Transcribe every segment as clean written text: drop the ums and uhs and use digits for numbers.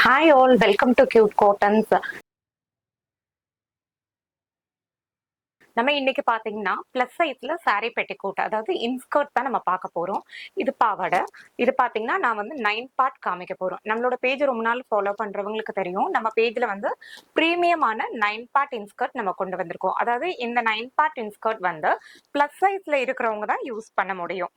Hi all, welcome to Cute Cottons. நம்ம இன்னைக்கு பாத்தீங்கன்னா பிளஸ் சைஸ்ல சாரி பெட்டிகோட் அதாவது இன்ஸ்கர்ட் தான் நம்ம பார்க்க போறோம். இது பாவாடை. இது பாத்தீங்கன்னா நான் வந்து 9 பார்ட் காமிக்க போறோம். நம்மளோட பேஜ் ரொம்ப நாள் ஃபாலோ பண்றவங்களுக்கு தெரியும். நம்ம பேஜ்ல வந்து பிரீமியமான 9 பார்ட் இன்ஸ்கர்ட் நம்ம கொண்டு வந்திருக்கோம். அதாவது இந்த 9 பார்ட் இன்ஸ்கர்ட் வந்து பிளஸ் சைஸ்ல இருக்கிறவங்க தான் யூஸ் பண்ண முடியும்.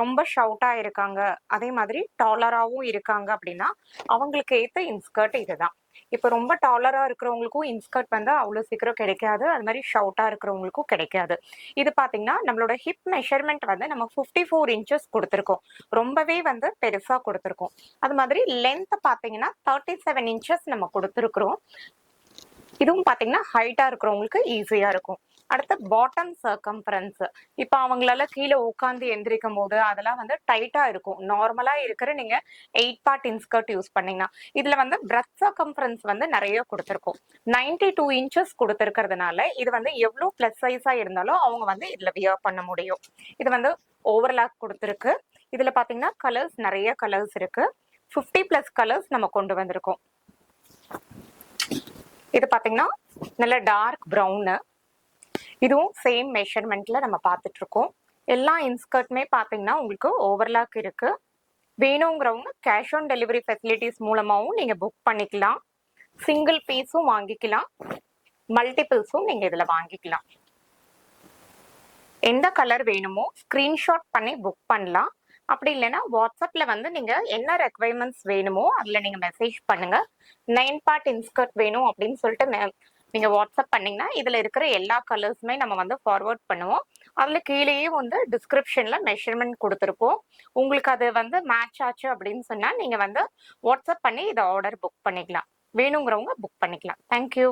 ரொம்ப ஷவுட்டா இருக்காங்க, அதே மாதிரி டாலராகவும் இருக்காங்க அப்படின்னா அவங்களுக்கு ஏற்ற இன்ஸ்கர்ட் இதுதான். இப்போ ரொம்ப டாலரா இருக்கிறவங்களுக்கும் இன்ஸ்கர்ட் வந்து அவ்வளோ சீக்கிரம் கிடைக்காது, அது மாதிரி ஷவுட்டா இருக்கிறவங்களுக்கும் கிடைக்காது. இது பார்த்தீங்கன்னா நம்மளோட ஹிப் மெஷர்மெண்ட் வந்து நம்ம 54 இன்ச்சஸ் கொடுத்துருக்கோம். ரொம்பவே வந்து பெருசா கொடுத்துருக்கோம். அது மாதிரி லென்த் பார்த்தீங்கன்னா 37 இன்ச்சஸ் நம்ம கொடுத்துருக்குறோம். இதுவும் பார்த்தீங்கன்னா ஹைட்டா இருக்கிறவங்களுக்கு ஈஸியா இருக்கும். அடுத்து பாட்டம் சர்க்கம்ஃபரன்ஸ். இப்போ அவங்களால கீழே உட்காந்து எந்திரிக்கும் போது அதெல்லாம் வந்து டைட்டா இருக்கும். நார்மலா இருக்கிற நீங்க 8 பார்ட் இன்ஸ்கர்ட் யூஸ் பண்ணீங்கன்னா இதுல வந்து பிரஸ்ட் சர்க்கம்ஃபரன்ஸ் வந்து நிறைய கொடுத்துருக்கும். 92 இன்ச்சஸ் கொடுத்துருக்கிறதுனால இது வந்து எவ்வளோ பிளஸ் சைஸா இருந்தாலும் அவங்க வந்து இதுல வியர் பண்ண முடியும். இது வந்து ஓவர்லாக் கொடுத்துருக்கு. இதுல பாத்தீங்கன்னா கலர்ஸ் நிறைய கலர்ஸ் இருக்கு. 50+ கலர்ஸ் நம்ம கொண்டு வந்திருக்கோம். இது பாத்தீங்கன்னா நல்ல டார்க் ப்ரௌனு. இதுவும் சேம் மெஷர்மெண்ட்ல நம்ம பார்த்துட்டு இருக்கோம். எல்லா இன்ஸ்கர்ட்டுமே பார்த்தீங்கன்னா உங்களுக்கு ஓவர்லாக் இருக்கு. வேணுங்கிறவங்க கேஷ் ஆன் டெலிவரி ஃபெசிலிட்டிஸ் மூலமாகவும் நீங்க புக் பண்ணிக்கலாம். சிங்கிள் பீஸும் வாங்கிக்கலாம், மல்டிபிள்ஸும் நீங்க இதுல வாங்கிக்கலாம். எந்த கலர் வேணுமோ ஸ்கிரீன்ஷாட் பண்ணி புக் பண்ணலாம். அப்படி இல்லைன்னா வாட்ஸ்அப்ல வந்து நீங்க என்ன ரெக்குவயர்மெண்ட்ஸ் வேணுமோ அதுல நீங்க மெசேஜ் பண்ணுங்க. 9 பார்ட் இன்ஸ்கர்ட் வேணும் அப்படின்னு சொல்லிட்டு நீங்க வாட்ஸ்அப் பண்ணீங்கன்னா இதுல இருக்கிற எல்லா கலர்ஸுமே நம்ம வந்து ஃபார்வர்ட் பண்ணுவோம். அதுல கீழேயே வந்து டிஸ்கிரிப்ஷன்ல மெஷர்மெண்ட் கொடுத்துருப்போம். உங்களுக்கு அது வந்து மேட்ச் ஆச்சு அப்படின்னு சொன்னா நீங்க வந்து வாட்ஸ்அப் பண்ணி இதை ஆர்டர் புக் பண்ணிக்கலாம். வேணுங்கிறவங்க புக் பண்ணிக்கலாம். தேங்க்யூ.